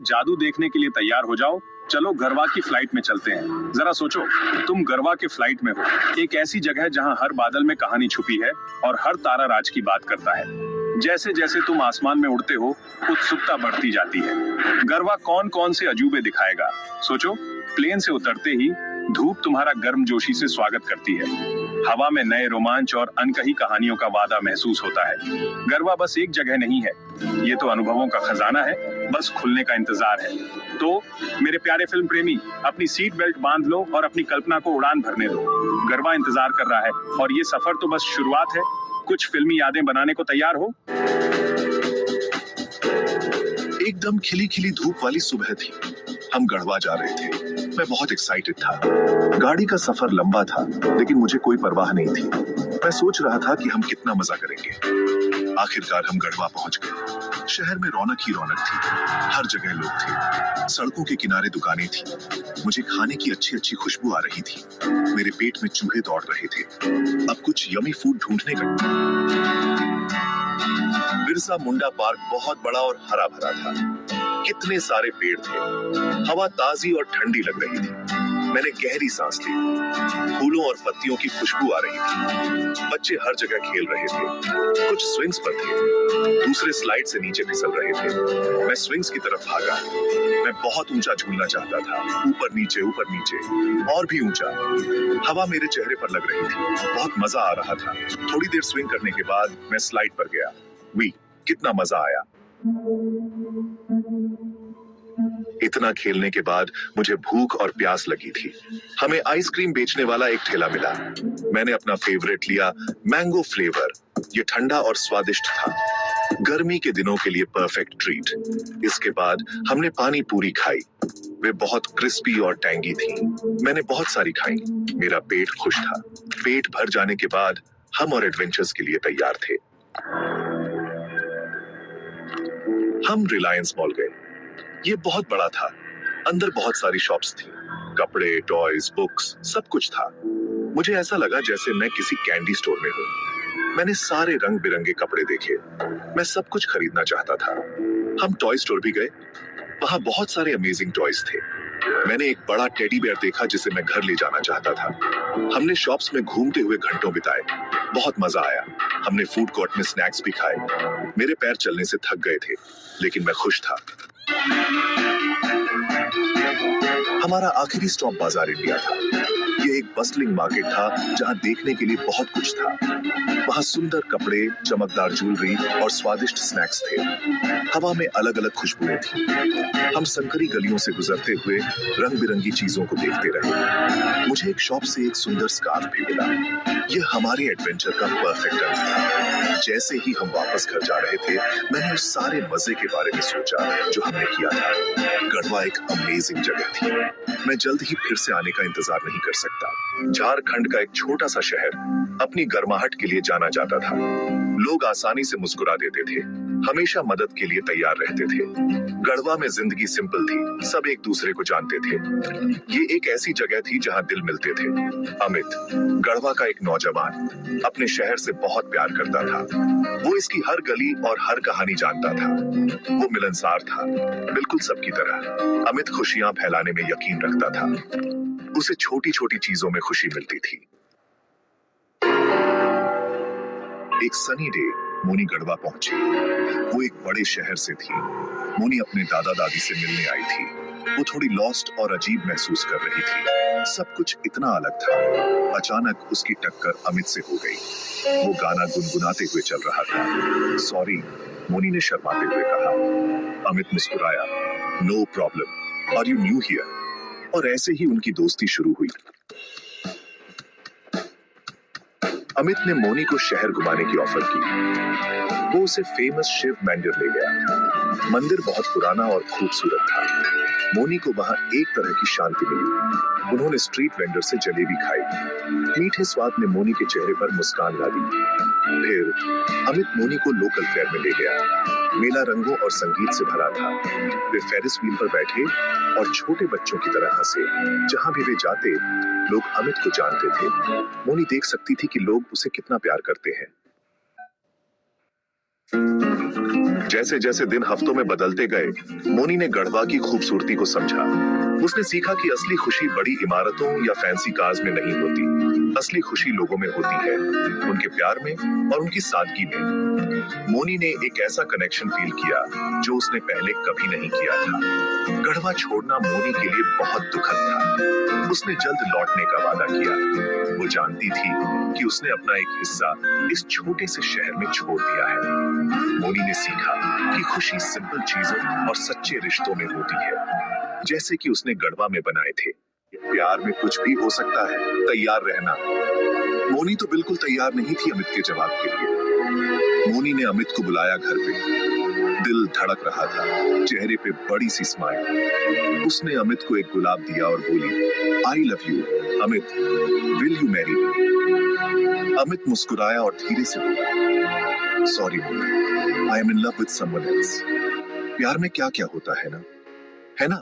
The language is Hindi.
जादू देखने के लिए तैयार हो जाओ। चलो गरवा की फ्लाइट में चलते हैं। जरा सोचो, तुम गरवा के फ्लाइट में हो, एक ऐसी जगह जहां हर बादल में कहानी छुपी है और हर तारा राज की बात करता है। जैसे जैसे तुम आसमान में उड़ते हो, उत्सुकता बढ़ती जाती है। गरवा कौन कौन से अजूबे दिखाएगा? सोचो, प्लेन से उतरते ही धूप तुम्हारा गर्मजोशी से स्वागत करती है। हवा में नए रोमांच और अनकही कहानियों का वादा महसूस होता है। गरवा बस एक जगह नहीं है, ये तो अनुभवों का खजाना है, बस खुलने का इंतजार है। तो मेरे प्यारे फिल्म प्रेमी, अपनी सीट बेल्ट बांध लो और अपनी कल्पना को उड़ान भरने दो। गरवा इंतजार कर रहा है और ये सफर तो बस शुरुआत है। कुछ फिल्मी यादें बनाने को तैयार हो? एकदम खिली खिली धूप वाली सुबह थी। हम गढ़वा जा रहे थे। मैं बहुत एक्साइटेड था। गाड़ी का सफर लंबा था, लेकिन मुझे कोई परवाह नहीं थी। मैं सोच रहा था कि हम कितना मजा करेंगे। आखिरकार हम गढ़वा पहुंच गए। शहर में रौनक ही रौनक थी। हर जगह लोग थे। सड़कों के किनारे दुकानें थी। मुझे खाने की अच्छी अच्छी खुशबू आ रही थी। मेरे पेट में चूहे दौड़ रहे थे। अब कुछ यमी फूड ढूंढने का। बिरसा मुंडा पार्क बहुत बड़ा और हरा भरा था। कितने सारे पेड़ थे। हवा ताजी और ठंडी लग रही थी। मैंने गहरी सांस ली। फूलों और पत्तियों की खुशबू आ रही थी। बच्चे हर जगह खेल रहे थे। कुछ स्विंग्स पर थे, दूसरे स्लाइड से नीचे फिसल रहे थे। मैं स्विंग्स की तरफ भागा। मैं बहुत ऊंचा झूलना चाहता था। ऊपर नीचे और भी ऊंचा। हवा मेरे चेहरे पर लग रही थी। बहुत मजा आ रहा था। थोड़ी देर स्विंग करने के बाद मैं स्लाइड पर गया। कितना मजा आया। इतना खेलने के बाद मुझे भूख और प्यास लगी थी। हमें आइसक्रीम बेचने वाला एक ठेला मिला। मैंने अपना फेवरेट लिया, मैंगो फ्लेवर। ये ठंडा और स्वादिष्ट था। गर्मी के दिनों के लिए परफेक्ट ट्रीट। इसके बाद हमने पानी पूरी खाई। वे बहुत क्रिस्पी और टैंगी थी। मैंने बहुत सारी खाई। मेरा पेट खुश था। पेट भर जाने के बाद हम और एडवेंचर्स के लिए तैयार थे। हम रिलायंस मॉल गए। ये बहुत बड़ा था। अंदर बहुत सारी शॉप्स थी। कपड़े, टॉयज, बुक्स, सब कुछ था। मुझे ऐसा लगा जैसे मैं किसी कैंडी स्टोर में हूँ। मैंने सारे रंग बिरंगे कपड़े देखे। मैं सब कुछ खरीदना चाहता था। हम टॉय स्टोर भी गए। वहाँ बहुत सारे अमेजिंग टॉयज थे। मैंने एक बड़ा टेडी बेयर देखा जिसे मैं घर ले जाना चाहता था। हमने शॉप्स में घूमते हुए घंटों बिताए। बहुत मजा आया। हमने फूड कोर्ट में स्नैक्स भी खाए। मेरे पैर चलने से थक गए थे, लेकिन मैं खुश था। हमारा आखिरी स्टॉप बाजार इंडिया था। ये एक बस्टलिंग मार्केट था जहां देखने के लिए बहुत कुछ था। वहां सुंदर कपड़े, चमकदार ज्वेलरी और स्वादिष्ट स्नैक्स थे। हवा में अलग अलग खुशबुएं थी। हम संकरी गलियों से गुजरते हुए रंग बिरंगी चीजों को देखते रहे। मुझे एक शॉप से एक सुंदर स्कार्फ भी मिला। यह हमारे एडवेंचर का परफेक्ट अंत था। जैसे ही हम वापस घर जा रहे थे, मैंने उस सारे मजे के बारे में सोचा जो हमने किया था। गढ़वा एक अमेजिंग जगह थी। मैं जल्द ही फिर से आने का इंतजार नहीं कर सकता। झारखंड का एक छोटा सा शहर अपनी गर्माहट के लिए जाना जाता था। लोग आसानी से मुस्कुरा देते थे, हमेशा मदद के लिए तैयार रहते थे। गढ़वा में जिंदगी सिंपल थी। सब एक दूसरे को जानते थे। ये एक ऐसी जगह थी जहां दिल मिलते थे। अमित, गढ़वा का एक नौजवान, अपने शहर से बहुत प्यार करता था। वो इसकी हर गली और हर कहानी जानता था। वो मिलनसार था, बिल्कुल सबकी तरह। अमित खुशियां फैलाने में यकीन रखता था। उसे छोटी छोटी चीजों में खुशी मिलती थी। एक सनी डे मोनी गढ़वा पहुंची। वो एक बड़े शहर से थी। मोनी अपने दादा दादी से मिलने आई थी। वो थोड़ी लॉस्ट और अजीब महसूस कर रही थी। सब कुछ इतना अलग था। अचानक उसकी टक्कर अमित से हो गई। वो गाना गुनगुनाते हुए चल रहा था। सॉरी, मोनी ने शर्माते हुए कहा। अमित मुस्कुराया। No problem, are you new here? और ऐसे ही उनकी दोस्ती शुरू हुई। अमित ने मोनी को शहर घुमाने की ऑफर की। वो उसे फेमस शिव मंदिर ले गया। मंदिर बहुत पुराना और खूबसूरत था। मोनी को वहां एक तरह की शांति मिली। उन्होंने स्ट्रीट वेंडर से जलेबी खाई। मीठे स्वाद ने मोनी के चेहरे पर मुस्कान ला दी। फिर अमित मोनी को लोकल फेयर में ले गया। मेला रंगों और संगीत से भरा था। वे फेरिस व्हील पर बैठे और छोटे बच्चों की तरह हंसे। जहां भी वे जाते, लोग अमित को जानते थे। मोनी देख सकती थी कि लोग उसे कितना प्यार करते हैं। जैसे जैसे दिन हफ्तों में बदलते गए, मोनी ने गढ़वा की खूबसूरती को समझा। उसने सीखा कि असली खुशी बड़ी इमारतों या फैंसी कार्स में नहीं होती। असली खुशी लोगों में होती है, उनके प्यार में और उनकी सादगी में। मोनी ने एक ऐसा कनेक्शन फील किया जो उसने पहले कभी नहीं किया था। गढ़वा छोड़ना मोनी के लिए बहुत दुखद था। उसने जल्द लौटने का वादा किया। वो जानती थी कि उसने अपना एक हिस्सा इस छोटे से शहर में छोड़ दिया है। मोनी ने सीखा कि खुशी सिंपल चीजों और सच्चे रिश्तों में होती है, जैसे कि उसने गढ़वा में बनाए थे। प्यार में कुछ भी हो सकता है, तैयार रहना। मोनी तो बिल्कुल तैयार नहीं थी अमित के जवाब के लिए। मोनी ने अमित को बुलाया घर पे। दिल धड़क रहा था, चेहरे पे बड़ी सी स्माइल। उसने अमित को एक गुलाब दिया और बोली, I love you Amit, will you marry me? Amit मुस्कुराया और धीरे से बोला, sorry Moni, I am in love with someone else. प्यार में क्या क्या होता है ना, है ना?